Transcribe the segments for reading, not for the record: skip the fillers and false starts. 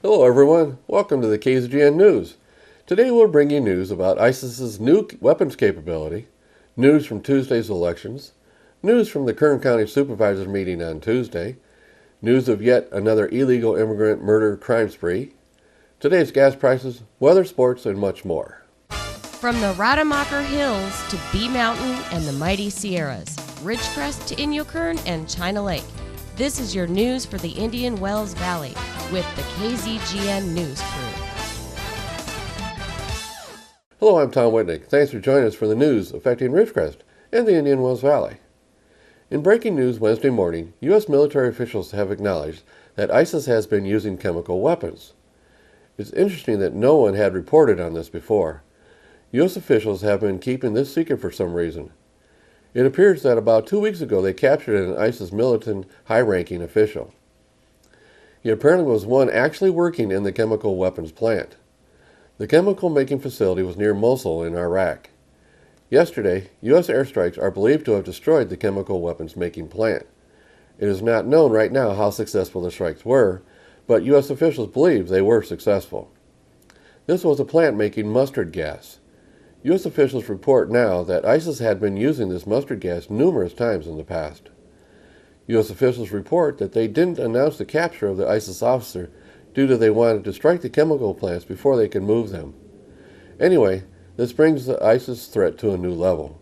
Hello everyone, welcome to the KZGN News. Today we'll bring you news about ISIS's new weapons capability, news from Tuesday's elections, news from the Kern County Supervisors meeting on Tuesday, news of yet another illegal immigrant murder crime spree, today's gas prices, weather, sports, and much more. From the Rademacher Hills to Bee Mountain and the mighty Sierras, Ridgecrest to Inyokern and China Lake, this is your news for the Indian Wells Valley with the KZGN News Crew. Hello, I'm Tom Whitnick. Thanks for joining us for the news affecting Ridgecrest and the Indian Wells Valley. In breaking news Wednesday morning, U.S. military officials have acknowledged that ISIS has been using chemical weapons. It's interesting that no one had reported on this before. U.S. officials have been keeping this secret for some reason. It appears that about 2 weeks ago they captured an ISIS militant high-ranking official. He apparently was one actually working in the chemical weapons plant. The chemical-making facility was near Mosul in Iraq. Yesterday, U.S. airstrikes are believed to have destroyed the chemical weapons-making plant. It is not known right now how successful the strikes were, but U.S. officials believe they were successful. This was a plant making mustard gas. U.S. officials report now that ISIS had been using this mustard gas numerous times in the past. U.S. officials report that they didn't announce the capture of the ISIS officer due to they wanted to strike the chemical plants before they could move them. Anyway, this brings the ISIS threat to a new level.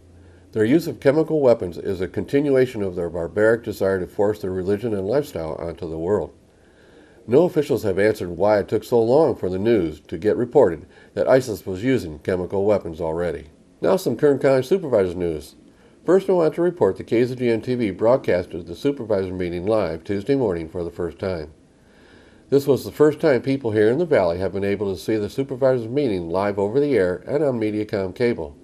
Their use of chemical weapons is a continuation of their barbaric desire to force their religion and lifestyle onto the world. No officials have answered why it took so long for the news to get reported that ISIS was using chemical weapons already. Now some Kern County Supervisors news. First, I want to report the KZGN-TV broadcasted the Supervisor meeting live Tuesday morning for the first time. This was the first time people here in the Valley have been able to see the Supervisors meeting live over the air and on Mediacom cable.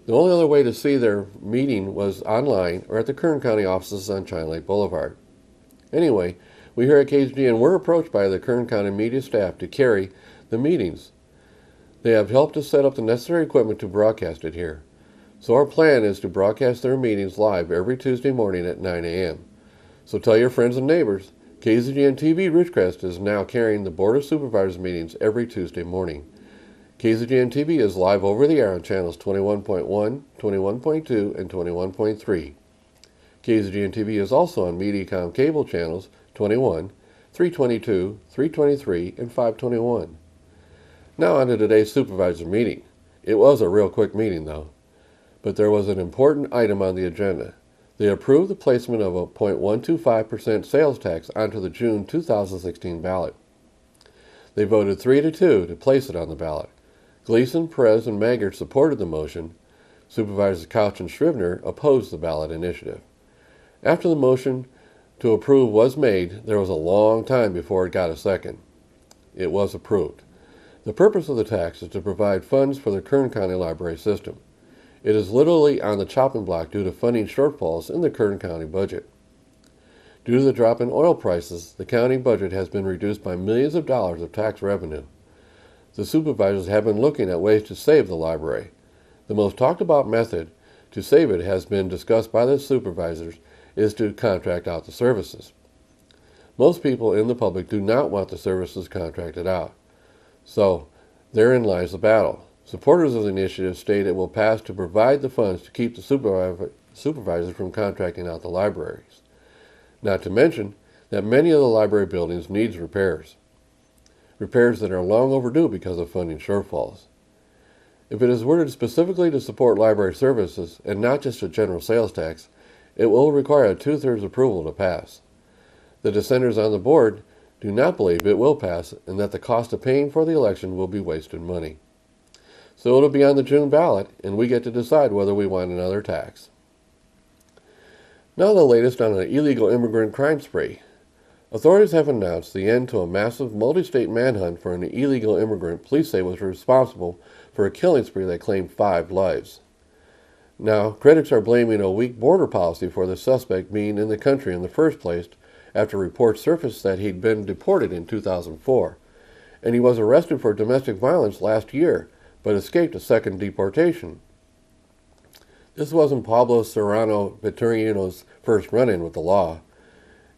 The only other way to see their meeting was online or at the Kern County offices on China Lake Boulevard. Anyway, we here at KZGN were approached by the Kern County media staff to carry the meetings. They have helped us set up the necessary equipment to broadcast it here. So our plan is to broadcast their meetings live every Tuesday morning at 9 a.m. So tell your friends and neighbors, KZGN-TV Ridgecrest is now carrying the Board of Supervisors meetings every Tuesday morning. KZGN-TV is live over the air on channels 21.1, 21.2, and 21.3. KZGN-TV is also on Mediacom cable channels 21, 322, 323, and 521. Now on to today's Supervisor meeting. It was a real quick meeting though, but there was an important item on the agenda. They approved the placement of a 0.125% sales tax onto the June 2016 ballot. They voted 3-2 to place it on the ballot. Gleason, Perez, and Maggard supported the motion. Supervisors Couch and Scrivener opposed the ballot initiative. After the motion to approve was made, there was a long time before it got a second. It was approved. The purpose of the tax is to provide funds for the Kern County Library system. It is literally on the chopping block due to funding shortfalls in the Kern County budget. Due to the drop in oil prices, the county budget has been reduced by millions of dollars of tax revenue. The supervisors have been looking at ways to save the library. The most talked about method to save it has been discussed by the supervisors is to contract out the services. Most people in the public do not want the services contracted out. So, therein lies the battle. Supporters of the initiative state it will pass to provide the funds to keep the supervisors from contracting out the libraries. Not to mention that many of the library buildings needs repairs. Repairs that are long overdue because of funding shortfalls. If it is worded specifically to support library services and not just a general sales tax, it will require a 2/3 approval to pass. The dissenters on the board do not believe it will pass and that the cost of paying for the election will be wasted money. So it'll be on the June ballot and we get to decide whether we want another tax. Now the latest on an illegal immigrant crime spree. Authorities have announced the end to a massive multi-state manhunt for an illegal immigrant police say was responsible for a killing spree that claimed 5 lives. Now, critics are blaming a weak border policy for the suspect being in the country in the first place after reports surfaced that he'd been deported in 2004, and he was arrested for domestic violence last year, but escaped a second deportation. This wasn't Pablo Serrano Vitorino's first run-in with the law.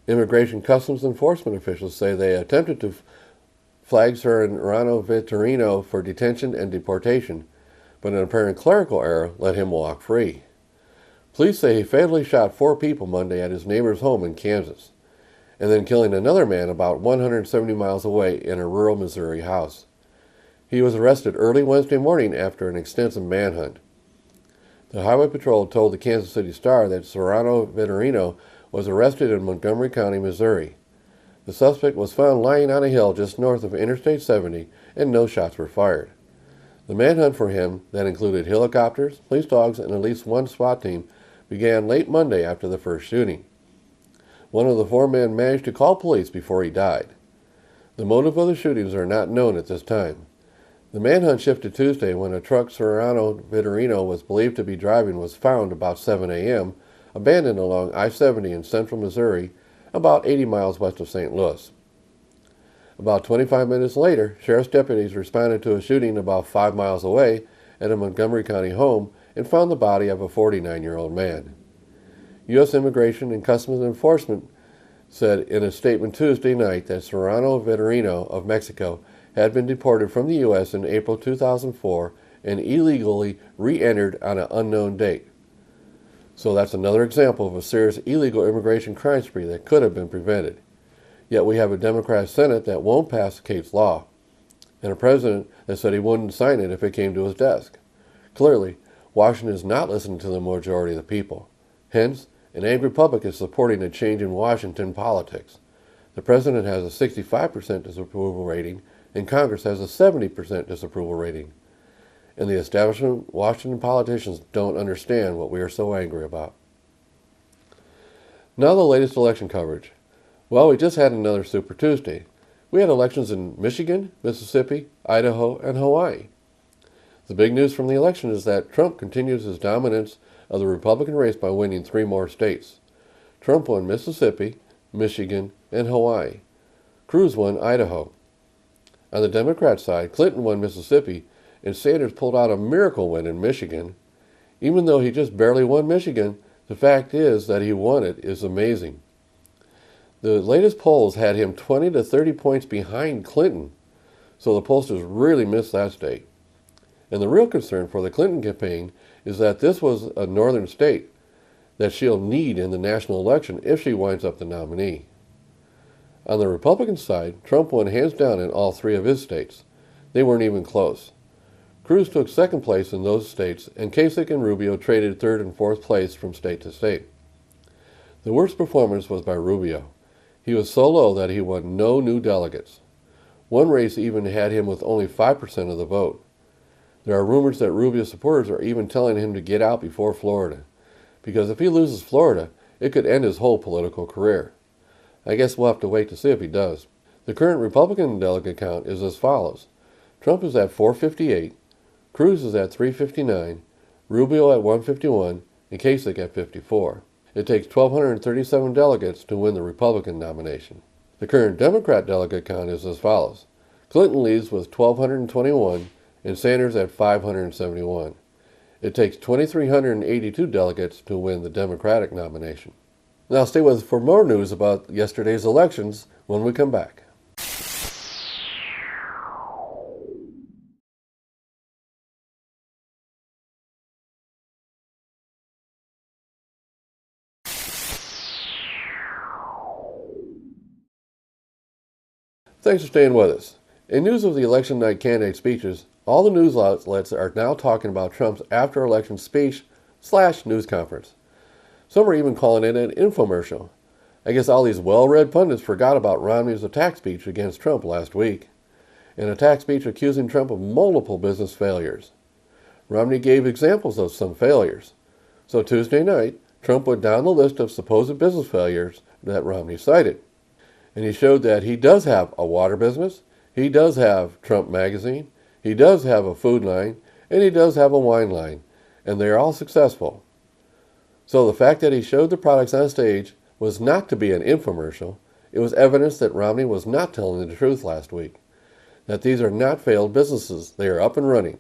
Immigration Customs Enforcement officials say they attempted to flags Serrano Vitorino for detention and deportation, but an apparent clerical error let him walk free. Police say he fatally shot 4 people Monday at his neighbor's home in Kansas, and then killing another man about 170 miles away in a rural Missouri house. He was arrested early Wednesday morning after an extensive manhunt. The Highway Patrol told the Kansas City Star that Serrano Vitorino was arrested in Montgomery County, Missouri. The suspect was found lying on a hill just north of Interstate 70, and no shots were fired. The manhunt for him, that included helicopters, police dogs, and at least one SWAT team, began late Monday after the first shooting. One of the 4 men managed to call police before he died. The motive of the shootings are not known at this time. The manhunt shifted Tuesday when a truck Serrano Vitorino was believed to be driving was found about 7 a.m., abandoned along I-70 in central Missouri, about 80 miles west of St. Louis. About 25 minutes later, sheriff's deputies responded to a shooting about 5 miles away at a Montgomery County home and found the body of a 49-year-old man. U.S. Immigration and Customs Enforcement said in a statement Tuesday night that Serrano Vitorino of Mexico had been deported from the U.S. in April 2004 and illegally re-entered on an unknown date. So that's another example of a serious illegal immigration crime spree that could have been prevented. Yet we have a Democrat Senate that won't pass Kate's law, and a president that said he wouldn't sign it if it came to his desk. Clearly, Washington is not listening to the majority of the people. Hence, an angry public is supporting a change in Washington politics. The president has a 65% disapproval rating, and Congress has a 70% disapproval rating. And the establishment Washington politicians don't understand what we are so angry about. Now the latest election coverage. Well, we just had another Super Tuesday. We had elections in Michigan, Mississippi, Idaho, and Hawaii. The big news from the election is that Trump continues his dominance of the Republican race by winning 3 more states. Trump won Mississippi, Michigan, and Hawaii. Cruz won Idaho. On the Democrat side, Clinton won Mississippi, and Sanders pulled out a miracle win in Michigan. Even though he just barely won Michigan, the fact is that he won it is amazing. The latest polls had him 20 to 30 points behind Clinton, so the pollsters really missed that state. And the real concern for the Clinton campaign is that this was a northern state that she'll need in the national election if she winds up the nominee. On the Republican side, Trump won hands down in all 3 of his states. They weren't even close. Cruz took 2nd place in those states, and Kasich and Rubio traded 3rd and 4th place from state to state. The worst performance was by Rubio. He was so low that he won no new delegates. One race even had him with only 5% of the vote. There are rumors that Rubio's supporters are even telling him to get out before Florida, because if he loses Florida, it could end his whole political career. I guess we'll have to wait to see if he does. The current Republican delegate count is as follows. Trump is at 458, Cruz is at 359, Rubio at 151, and Kasich at 54. It takes 1,237 delegates to win the Republican nomination. The current Democrat delegate count is as follows. Clinton leads with 1,221 and Sanders at 571. It takes 2,382 delegates to win the Democratic nomination. Now stay with us for more news about yesterday's elections when we come back. Thanks for staying with us. In news of the election night candidate speeches, all the news outlets are now talking about Trump's after-election speech/news conference. Some are even calling it an infomercial. I guess all these well-read pundits forgot about Romney's attack speech against Trump last week. An attack speech accusing Trump of multiple business failures. Romney gave examples of some failures. So Tuesday night, Trump went down the list of supposed business failures that Romney cited. And he showed that he does have a water business, he does have Trump Magazine, he does have a food line, and he does have a wine line, and they are all successful. So the fact that he showed the products on stage was not to be an infomercial. It was evidence that Romney was not telling the truth last week, that these are not failed businesses, they are up and running.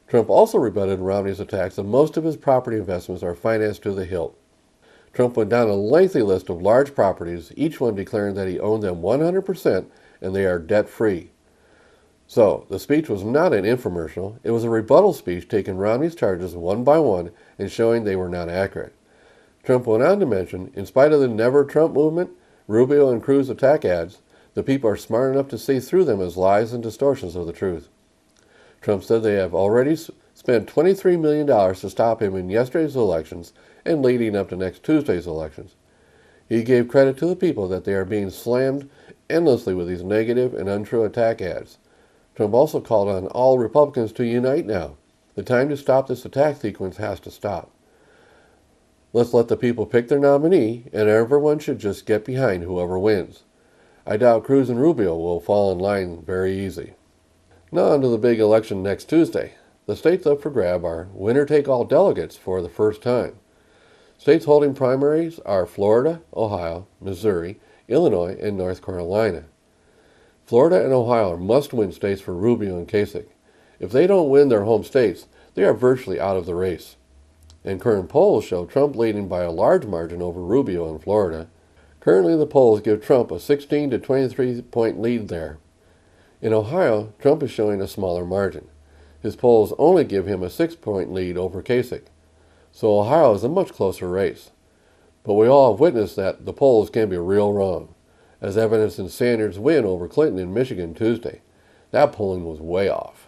Trump also rebutted Romney's attacks that most of his property investments are financed to the hilt. Trump went down a lengthy list of large properties, each one declaring that he owned them 100% and they are debt-free. So, the speech was not an infomercial, it was a rebuttal speech taking Romney's charges one by one and showing they were not accurate. Trump went on to mention, in spite of the Never Trump movement, Rubio and Cruz attack ads, the people are smart enough to see through them as lies and distortions of the truth. Trump said they have already spent $23 million to stop him in yesterday's elections and leading up to next Tuesday's elections. He gave credit to the people that they are being slammed endlessly with these negative and untrue attack ads. Trump also called on all Republicans to unite now. The time to stop this attack sequence has to stop. Let's let the people pick their nominee, and everyone should just get behind whoever wins. I doubt Cruz and Rubio will fall in line very easy. Now on to the big election next Tuesday. The states up for grab are winner-take-all delegates for the first time. States holding primaries are Florida, Ohio, Missouri, Illinois, and North Carolina. Florida and Ohio are must-win states for Rubio and Kasich. If they don't win their home states, they are virtually out of the race. And current polls show Trump leading by a large margin over Rubio in Florida. Currently, the polls give Trump a 16 to 23-point lead there. In Ohio, Trump is showing a smaller margin. His polls only give him a 6-point lead over Kasich. So Ohio is a much closer race. But we all have witnessed that the polls can be real wrong, as evidenced in Sanders' win over Clinton in Michigan Tuesday. That polling was way off.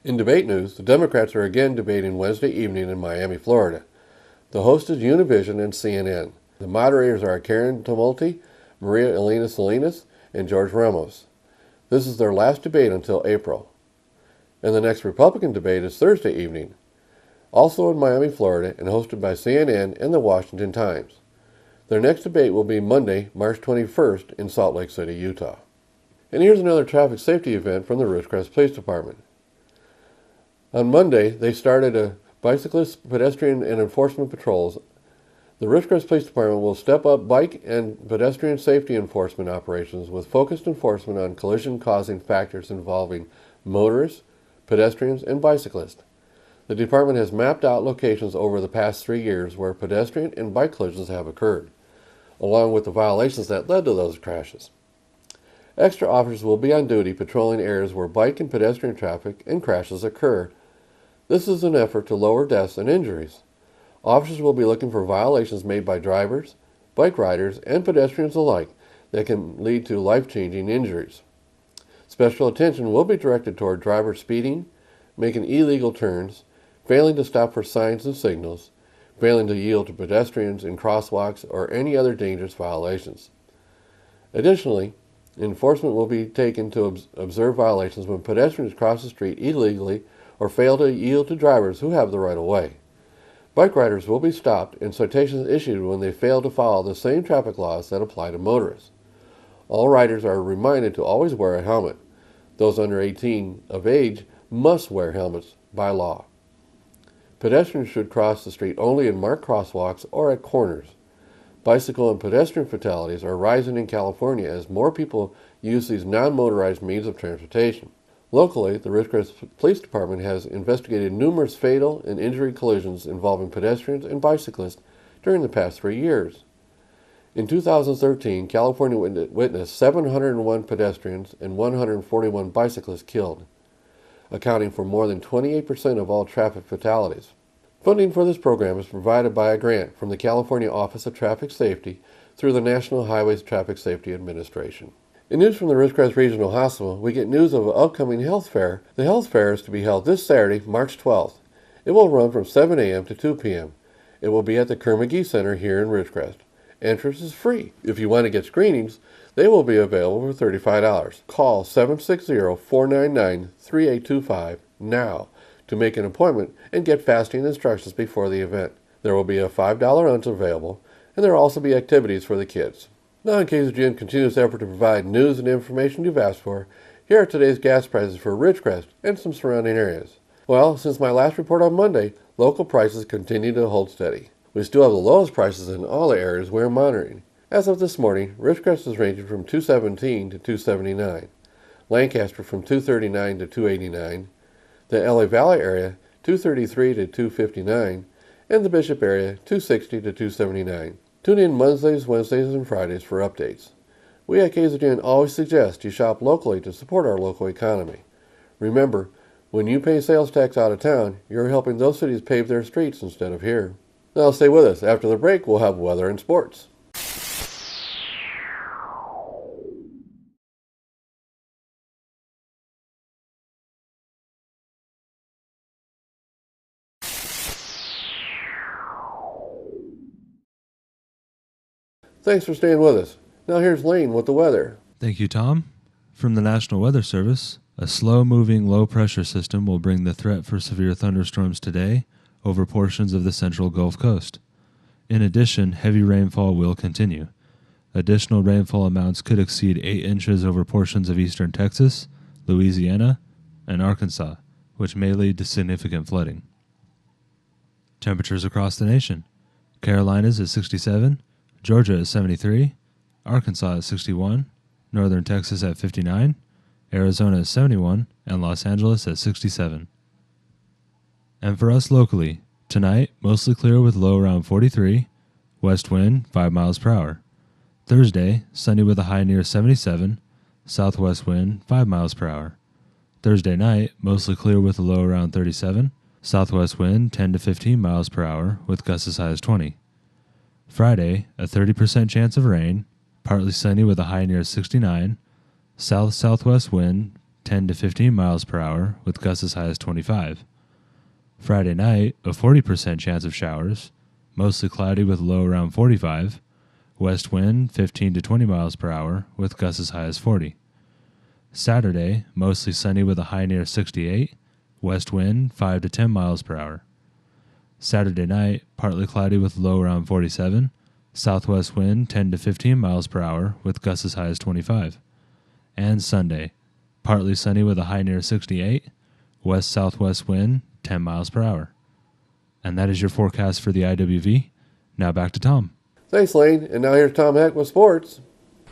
In debate news, the Democrats are again debating Wednesday evening in Miami, Florida. The host is Univision and CNN. The moderators are Karen Tumulty, Maria Elena Salinas, and George Ramos. This is their last debate until April. And the next Republican debate is Thursday evening, also in Miami, Florida, and hosted by CNN and the Washington Times. Their next debate will be Monday, March 21st in Salt Lake City, Utah. And here's another traffic safety event from the Ridgecrest Police Department. On Monday, they started a bicyclist, pedestrian, and enforcement patrols. The Ridgecrest Police Department will step up bike and pedestrian safety enforcement operations with focused enforcement on collision-causing factors involving motorists, pedestrians, and bicyclists. The department has mapped out locations over the past 3 years where pedestrian and bike collisions have occurred, along with the violations that led to those crashes. Extra officers will be on duty patrolling areas where bike and pedestrian traffic and crashes occur. This is an effort to lower deaths and injuries. Officers will be looking for violations made by drivers, bike riders, and pedestrians alike that can lead to life-changing injuries. Special attention will be directed toward drivers speeding, making illegal turns, failing to stop for signs and signals, failing to yield to pedestrians in crosswalks, or any other dangerous violations. Additionally, enforcement will be taken to observe violations when pedestrians cross the street illegally or fail to yield to drivers who have the right of way. Bike riders will be stopped and citations issued when they fail to follow the same traffic laws that apply to motorists. All riders are reminded to always wear a helmet. Those under 18 of age must wear helmets by law. Pedestrians should cross the street only in marked crosswalks or at corners. Bicycle and pedestrian fatalities are rising in California as more people use these non-motorized means of transportation. Locally, the Ridgecrest Police Department has investigated numerous fatal and injury collisions involving pedestrians and bicyclists during the past 3 years. In 2013, California witnessed 701 pedestrians and 141 bicyclists killed, accounting for more than 28% of all traffic fatalities. Funding for this program is provided by a grant from the California Office of Traffic Safety through the National Highway Traffic Safety Administration. In news from the Ridgecrest Regional Hospital, we get news of an upcoming health fair. The health fair is to be held this Saturday, March 12th. It will run from 7 a.m. to 2 p.m. It will be at the Kerr-McGee Center here in Ridgecrest. Entrance is free. If you want to get screenings, they will be available for $35. Call 760-499-3825 now to make an appointment and get fasting instructions before the event. There will be a $5 lunch available, and there will also be activities for the kids. Now, in KZGN continues effort to provide news and information you've asked for, here are today's gas prices for Ridgecrest and some surrounding areas. Well, since my last report on Monday, local prices continue to hold steady. We still have the lowest prices in all the areas we're monitoring. As of this morning, Ridgecrest is ranging from $217 to $279, Lancaster from $239 to $289, the LA Valley area $233 to $259, and the Bishop area $260 to $279. Tune in Mondays, Wednesdays, and Fridays for updates. We at KZGN always suggest you shop locally to support our local economy. Remember, when you pay sales tax out of town, you're helping those cities pave their streets instead of here. Now stay with us. After the break, we'll have weather and sports. Thanks for staying with us. Now here's Lane with the weather. Thank you, Tom. From the National Weather Service, a slow-moving low-pressure system will bring the threat for severe thunderstorms today over portions of the central Gulf Coast. In addition, heavy rainfall will continue. Additional rainfall amounts could exceed 8 inches over portions of eastern Texas, Louisiana, and Arkansas, which may lead to significant flooding. Temperatures across the nation. Carolinas at 67, Georgia at 73, Arkansas at 61, northern Texas at 59, Arizona at 71, and Los Angeles at 67. And for us locally, tonight, mostly clear with low around 43, west wind 5 miles per hour. Thursday, sunny with a high near 77, southwest wind 5 miles per hour. Thursday night, mostly clear with a low around 37, southwest wind 10 to 15 miles per hour with gusts as high as 20. Friday, a 30% chance of rain, partly sunny with a high near 69, south-southwest wind 10 to 15 miles per hour with gusts as high as 25. Friday night, a 40% chance of showers, mostly cloudy with low around 45, west wind 15 to 20 miles per hour with gusts as high as 40. Saturday, mostly sunny with a high near 68, west wind 5 to 10 miles per hour. Saturday night, partly cloudy with low around 47, southwest wind 10 to 15 miles per hour with gusts as high as 25. And Sunday, partly sunny with a high near 68, west-southwest wind 10 miles per hour. And that is your forecast for the IWV. Now back to Tom. Thanks, Lane. And now here's Tom Heck with sports.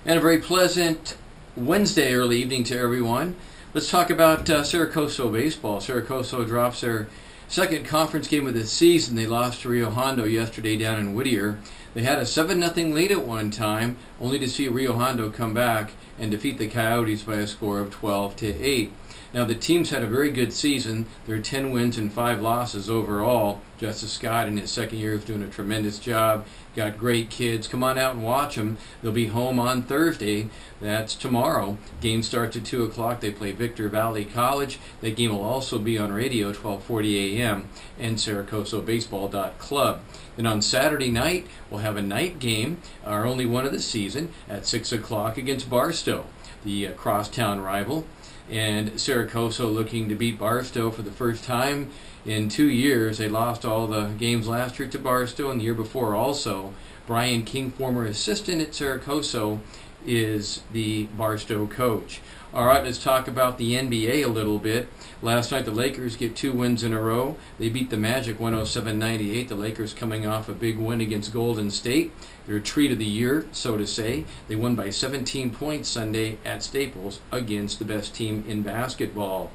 And a very pleasant Wednesday early evening to everyone. Let's talk about Saracoso baseball. Saracoso drops their second conference game of the season. They lost to Rio Hondo yesterday down in Whittier. They had a 7-0 lead at one time, only to see Rio Hondo come back and defeat the Coyotes by a score of 12-8. Now the team's had a very good season. There are 10 wins and 5 losses overall. Justice Scott in his second year is doing a tremendous job. Got great kids. Come on out and watch them. They'll be home on Thursday. That's tomorrow. Game starts at 2 o'clock. They play Victor Valley College. That game will also be on radio 12:40 a.m. and SaracosoBaseball.club. Then on Saturday night, we'll have a night game, our only one of the season, at 6 o'clock against Barstow, the crosstown rival. And Saracoso looking to beat Barstow for the first time in 2 years. They lost all the games last year to Barstow and the year before also. Brian King, former assistant at Saracoso, is the Barstow coach. All right, let's talk about the NBA a little bit. Last night, the Lakers get 2 wins in a row. They beat the Magic 107-98. The Lakers coming off a big win against Golden State. Their treat of the year, so to say. They won by 17 points Sunday at Staples against the best team in basketball.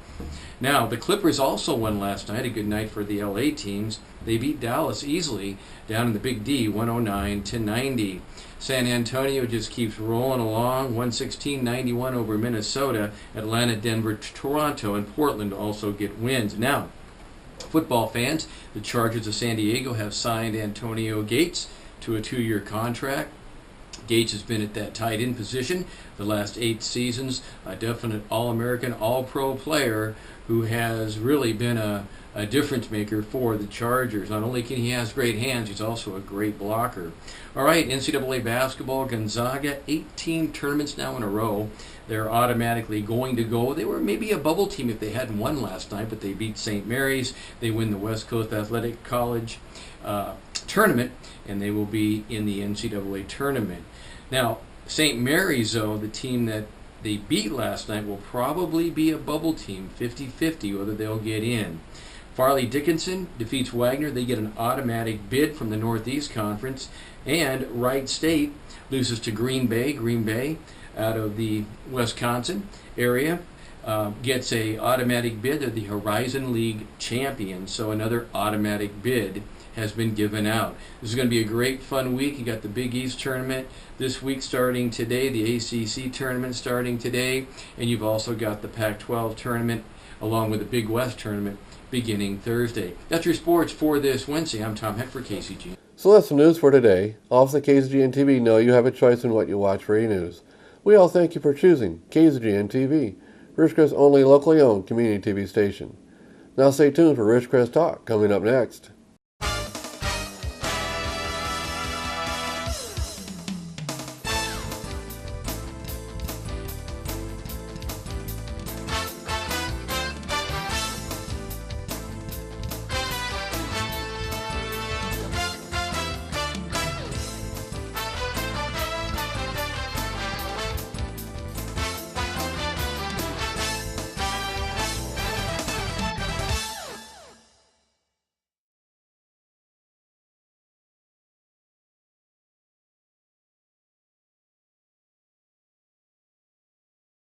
Now, the Clippers also won last night, a good night for the LA teams. They beat Dallas easily down in the Big D, 109-90. San Antonio just keeps rolling along, 116-91 over Minnesota. Atlanta, Denver, Toronto, and Portland also get wins. Now, football fans, the Chargers of San Diego have signed Antonio Gates to a 2-year contract. Gates has been at that tight end position the last 8 seasons, a definite All-American, All-Pro player who has really been a difference maker for the Chargers. Not only can he has great hands, he's also a great blocker. All right, NCAA basketball, Gonzaga, 18 tournaments now in a row. They're automatically going to go. They were maybe a bubble team if they hadn't won last night, but they beat St. Mary's. They win the West Coast Athletic College tournament, and they will be in the NCAA tournament. Now, St. Mary's, though, the team that they beat last night, will probably be a bubble team, 50-50, whether they'll get in. Farley Dickinson defeats Wagner. They get an automatic bid from the Northeast Conference. And Wright State loses to Green Bay. Green Bay, out of the Wisconsin area, gets a automatic bid. They're the Horizon League champions, so another automatic bid has been given out. This is going to be a great fun week. You got the Big East tournament this week starting today, the ACC tournament starting today, and you've also got the Pac-12 tournament along with the Big West tournament beginning Thursday. That's your sports for this Wednesday. I'm Tom Heck for KZGN. So that's the news for today. Office at KZGN-TV know you have a choice in what you watch for e-news. We all thank you for choosing KZGN-TV, Ridgecrest's only locally owned community TV station. Now stay tuned for Ridgecrest Talk coming up next.